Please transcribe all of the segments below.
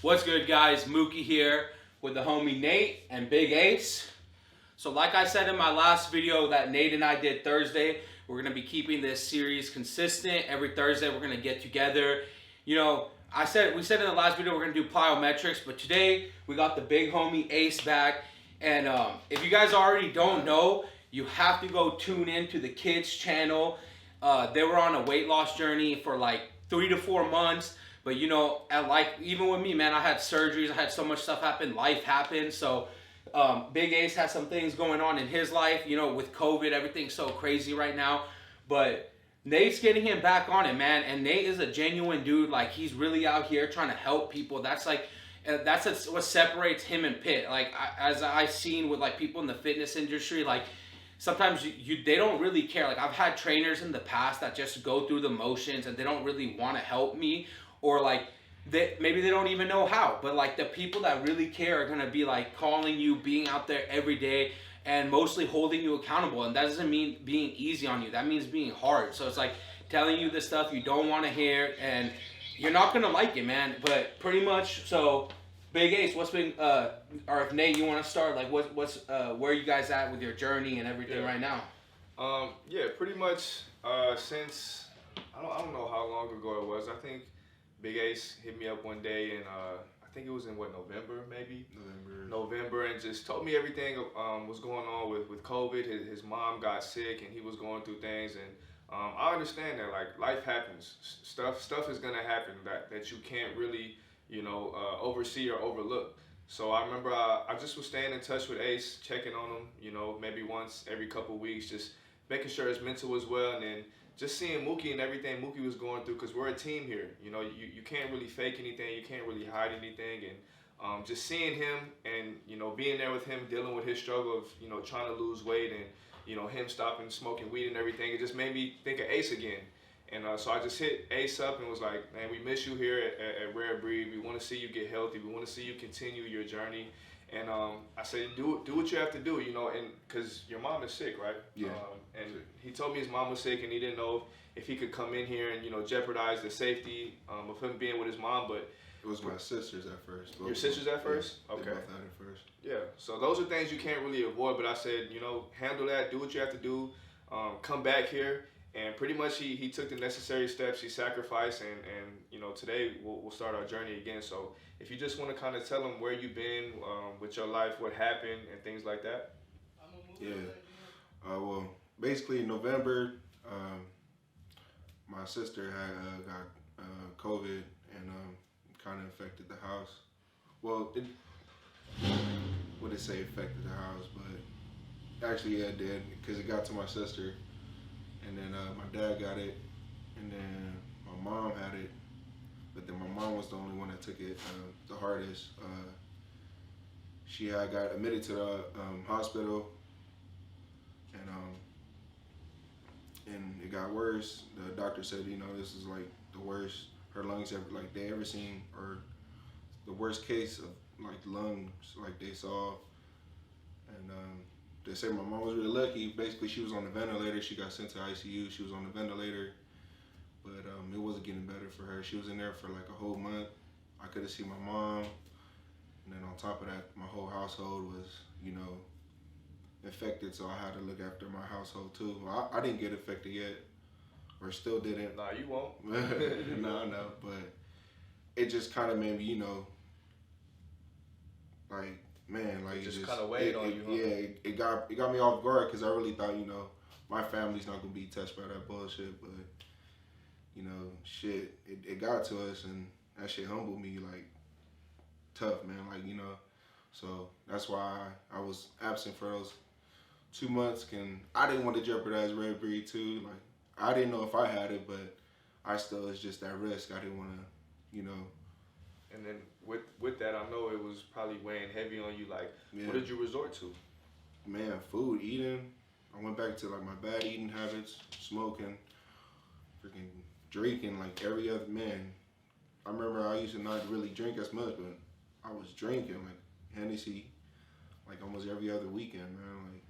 What's good, guys? Mookie here with the homie Nate and Big Ace. So like I said in my last video that Nate and I did Thursday, we're going to be keeping this series consistent. Every Thursday we're going to get together. You know, we said in the last video we're going to do plyometrics, but today we got the big homie Ace back. And if you guys already don't know, you have to go tune in to the kids channel. They were on a weight loss journey for like 3 to 4 months. But you know, even with me, man, I had surgeries. I had so much stuff happen. Life happened. So Big Ace has some things going on in his life. You know, with COVID, everything's so crazy right now. But Nate's getting him back on it, man. And Nate is a genuine dude. Like, he's really out here trying to help people. That's what separates him and Pitt. Like, as I've seen with like people in the fitness industry, like sometimes they don't really care. Like, I've had trainers in the past that just go through the motions and they don't really want to help me, or like maybe they don't even know how. But like the people that really care are gonna be like calling you, being out there every day, and mostly holding you accountable. And that doesn't mean being easy on you. That means being hard. So it's like telling you the stuff you don't want to hear, and you're not gonna like it, man. But pretty much, so Big Ace, what's been or if Nate, you want to start, like what's where are you guys at with your journey and everything right now? Yeah, pretty much since I don't know how long ago it was. I think Big Ace hit me up one day, and I think it was in November, maybe November, and just told me everything was going on with COVID. His mom got sick, and he was going through things, and I understand that, like, life happens. Stuff is gonna happen that you can't really oversee or overlook. So I remember I just was staying in touch with Ace, checking on him, maybe once every couple weeks, just making sure his mental was well, and then just seeing Mookie and everything Mookie was going through, because we're a team here. You can't really fake anything, you can't really hide anything, and just seeing him and being there with him, dealing with his struggle of trying to lose weight, and him stopping smoking weed and everything, it just made me think of Ace again. And so I just hit Ace up and was like, man, we miss you here at Rare Breed. We want to see you get healthy. We want to see you continue your journey. And I said, do what you have to do, and because your mom is sick, right? Yeah. And he told me his mom was sick, and he didn't know if he could come in here and jeopardize the safety of him being with his mom. But it was my sisters at first. Your sisters at first? Yeah, okay. They both had it first. Yeah. So those are things you can't really avoid. But I said, handle that. Do what you have to do. Come back here. And pretty much he took the necessary steps. He sacrificed, and today we'll start our journey again. So if you just want to kind of tell them where you've been with your life, what happened, and things like that. Yeah. Well, basically in November, my sister had got COVID, and kind of affected the house. Well, it wouldn't say affected the house, but actually yeah, it did, because it got to my sister. And then my dad got it, and then my mom had it, but then my mom was the only one that took it the hardest. She got admitted to the hospital, and it got worse. The doctor said, this is like the worst her lungs they ever seen, or the worst case of like lungs like they saw, and. They say my mom was really lucky. Basically, she was on the ventilator. She got sent to ICU. She was on the ventilator, but it wasn't getting better for her. She was in there for like a whole month. I couldn't see my mom, and then on top of that, my whole household was, infected. So I had to look after my household too. Well, I didn't get infected yet, or still didn't. Nah, you won't. No, but it just kind of made me, like. Man, like it just kind of weighed on you. Huh? Yeah, it got me off guard, because I really thought, my family's not gonna be touched by that bullshit. But shit, it got to us, and that shit humbled me like tough, man. Like so that's why I was absent for those 2 months, and I didn't want to jeopardize Red Breed too. Like, I didn't know if I had it, but it's just that risk. I didn't want to, And then with that, I know it was probably weighing heavy on you. Like, yeah. What did you resort to? Man, food, eating. I went back to like my bad eating habits, smoking, freaking drinking like every other man. I remember I used to not really drink as much, but I was drinking like Hennessy like almost every other weekend, man. Like,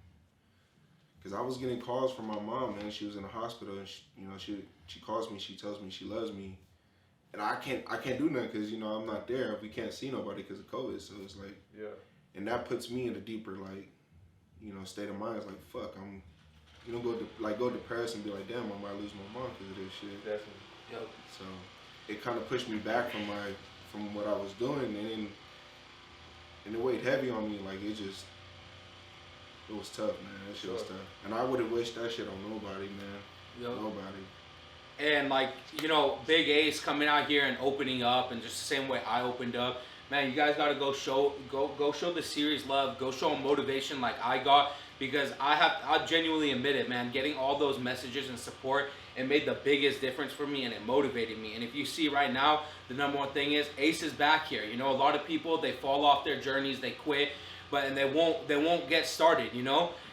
cause I was getting calls from my mom, man. She was in the hospital, and she calls me. She tells me she loves me, and I can't do nothing because I'm not there. We can't see nobody because of COVID. So it's like, and that puts me in a deeper state of mind. It's like, fuck, I'm go depressed and be like, damn, I might lose my mom because of this shit. Definitely. Yep. So it kind of pushed me back from what I was doing, and it weighed heavy on me. Like it was tough, man. That shit was tough, and I would have wished that shit on nobody, man. Yep. Nobody. And Big Ace coming out here and opening up, and just the same way I opened up, man. You guys gotta go show the series love. Go show them motivation like I got, because I genuinely admit it, man. Getting all those messages and support, it made the biggest difference for me, and it motivated me. And if you see right now, the number one thing is Ace is back here. A lot of people, they fall off their journeys, they quit, and they won't get started.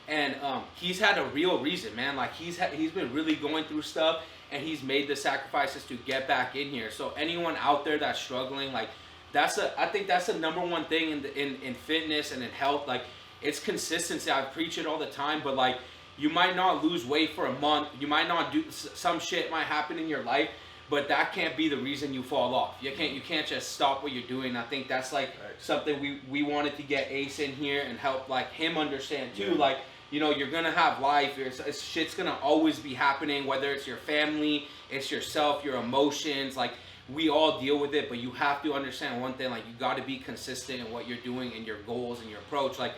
And he's had a real reason, man. Like he's been really going through stuff, and he's made the sacrifices to get back in here. So anyone out there that's struggling, like I think that's the number one thing in fitness and in health. Like it's consistency. I preach it all the time, but like you might not lose weight for a month. You might not do some shit might happen in your life, but that can't be the reason you fall off. You can't just stop what you're doing. I think that's like something we wanted to get Ace in here and help like him understand too. Like, you're gonna have life. Shit's gonna always be happening, whether it's your family, it's yourself, your emotions. Like we all deal with it, but you have to understand one thing. Like you got to be consistent in what you're doing and your goals and your approach. Like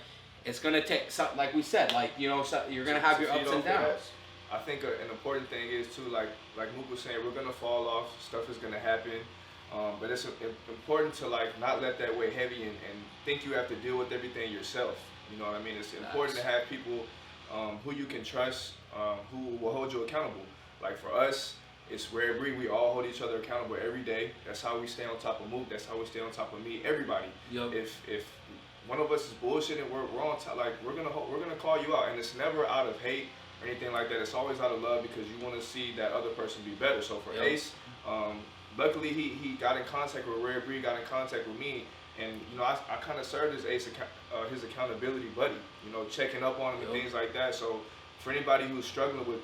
it's gonna take, like we said, like you're gonna have your ups and downs. I think an important thing is too, like Mook was saying, we're gonna fall off. Stuff is gonna happen, but it's important to like not let that weigh heavy and think you have to deal with everything yourself. You know what I mean? It's important to have people who you can trust, who will hold you accountable. Like for us, it's Rare Breed. We all hold each other accountable every day. That's how we stay on top of Mook. That's how we stay on top of me. Everybody. Yep. If one of us is bullshitting, we're on top. Like we're gonna call you out, and it's never out of hate or anything like that. It's always out of love because you want to see that other person be better. So for Ace, luckily he got in contact with Rare Breed, got in contact with me. And I kind of served as Ace, his accountability buddy. Checking up on him and things like that. So for anybody who's struggling with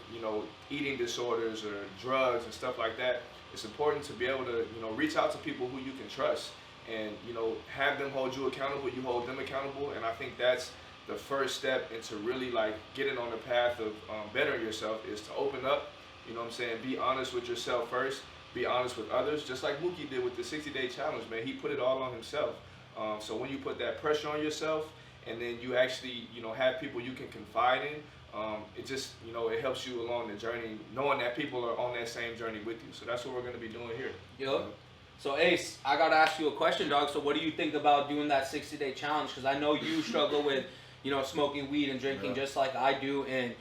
eating disorders or drugs and stuff like that, it's important to be able to reach out to people who you can trust and have them hold you accountable. You hold them accountable, and I think that's the first step into really like getting on the path of bettering yourself is to open up. Be honest with yourself first. Be honest with others, just like Mookie did with the 60-day challenge, man. He put it all on himself. So when you put that pressure on yourself, and then you actually, have people you can confide in, it just, it helps you along the journey, knowing that people are on that same journey with you. So that's what we're going to be doing here. Yep. So Ace, I got to ask you a question, dog. So what do you think about doing that 60-day challenge? Because I know you struggle with, smoking weed and drinking just like I do. And,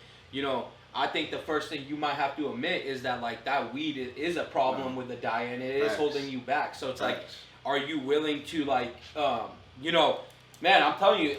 I think the first thing you might have to admit is that like that weed is a problem with the diet, and it is holding you back. So it's like, are you willing to like, man, I'm telling you,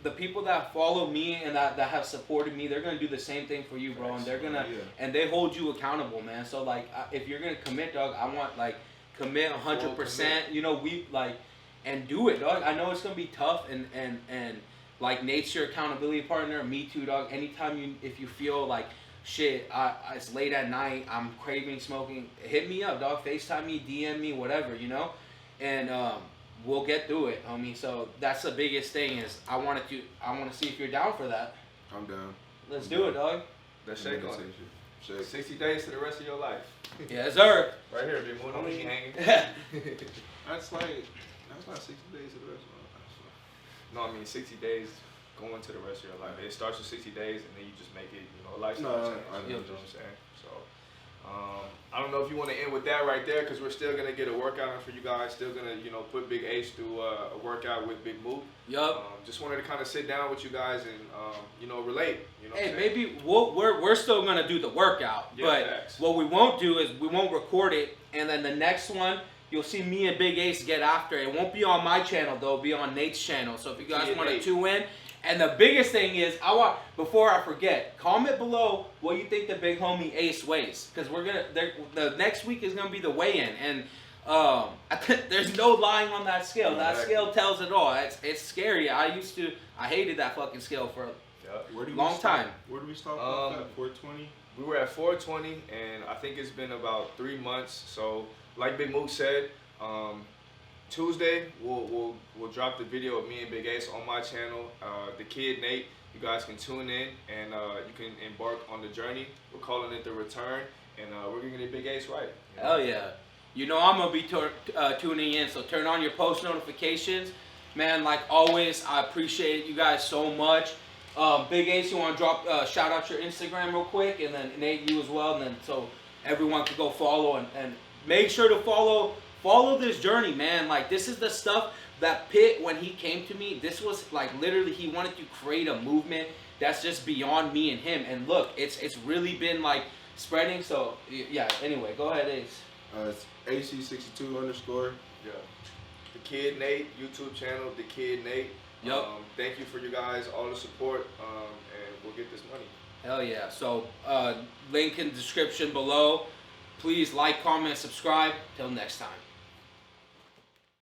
the people that follow me and that have supported me, they're gonna do the same thing for you, bro. And they're gonna and they hold you accountable, man. So like, if you're gonna commit, dog, I want like commit 100%. We like and do it, dog. I know it's gonna be tough and. Like Nate's your accountability partner, me too, dog. Anytime if you feel like shit, it's late at night, I'm craving smoking, hit me up, dog. FaceTime me, DM me, whatever, and we'll get through it, homie. So that's the biggest thing is I want to see if you're down for that. I'm down. Let's do it, dog. Let's shake on it. 60 days to the rest of your life. Yes, sir. Right here, big moon on me hanging. That's not 60 days to the rest of my life. No, I mean 60 days going to the rest of your life. It starts with 60 days, and then you just make it, a lifestyle change. You know what I'm saying? So, I don't know if you want to end with that right there, because we're still gonna get a workout in for you guys. Still gonna, put Big Ace through a workout with Big Mook. Yup. Just wanted to kind of sit down with you guys and, relate. Hey, maybe we're still gonna do the workout, but what we won't do is we won't record it, and then the next one. You'll see me and Big Ace get after it. It won't be on my channel, though. It'll be on Nate's channel. So if you guys want to tune in. And the biggest thing is, before I forget, comment below what you think the big homie Ace weighs. Because the next week is going to be the weigh-in. And there's no lying on that scale. That scale tells it all. It's scary. I hated that fucking scale for a long time. Where do we stop? 420? we were at 420, and I think it's been about 3 months. So, like Big Mook said, Tuesday we'll drop the video of me and Big Ace on my channel, the Kid Nate. You guys can tune in and you can embark on the journey. We're calling it the return, and we're gonna get Big Ace right. You know? Hell yeah! You know I'm gonna be tuning in, so turn on your post notifications, man. Like always, I appreciate you guys so much. Big Ace, you want to drop shout out your Instagram real quick, and then Nate, you as well, and then so everyone can go follow and make sure to follow this journey, man. Like this is the stuff that Pitt, when he came to me, this was like literally he wanted to create a movement that's just beyond me and him. And look, it's really been like spreading. So yeah. Anyway, go ahead, Ace. It's AC62_. Yeah. The Kid Nate YouTube channel, The Kid Nate. Yep. Thank you for you guys, all the support, and we'll get this money. Hell yeah. So link in the description below. Please like, comment, subscribe. Till next time.